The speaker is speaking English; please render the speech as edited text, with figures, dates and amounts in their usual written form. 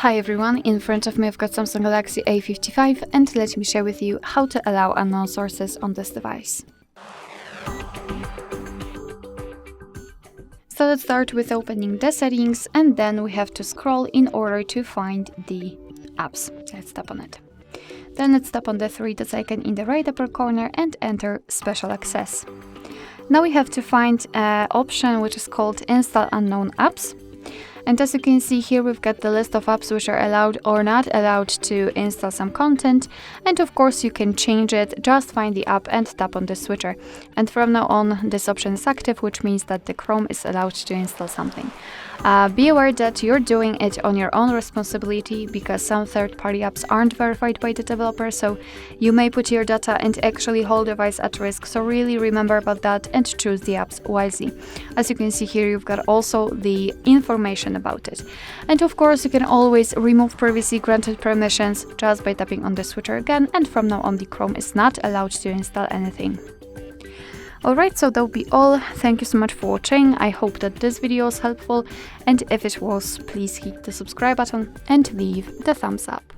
Hi everyone, in front of me I've got Samsung Galaxy A55 and let me share with you how to allow unknown sources on this device. So let's start with opening the settings and then we have to scroll in order to find the apps. Let's tap on it. Then let's tap on the three dots icon in the right upper corner and enter Special Access. Now we have to find an option which is called Install Unknown Apps. And as you can see here, we've got the list of apps which are allowed or not allowed to install some content. And of course you can change it, just find the app and tap on the switcher. And from now on this option is active, which means that the Chrome is allowed to install something. Be aware that you're doing it on your own responsibility because some third-party apps aren't verified by the developer, so you may put your data and actually whole device at risk. So really remember about that and choose the apps wisely. As you can see here, you've got also the information about it. And of course, you can always remove previously granted permissions just by tapping on the switcher again, and from now on the Chrome is not allowed to install anything. Alright, so that'll be all. Thank you so much for watching. I hope that this video was helpful, and if it was, please hit the subscribe button and leave the thumbs up.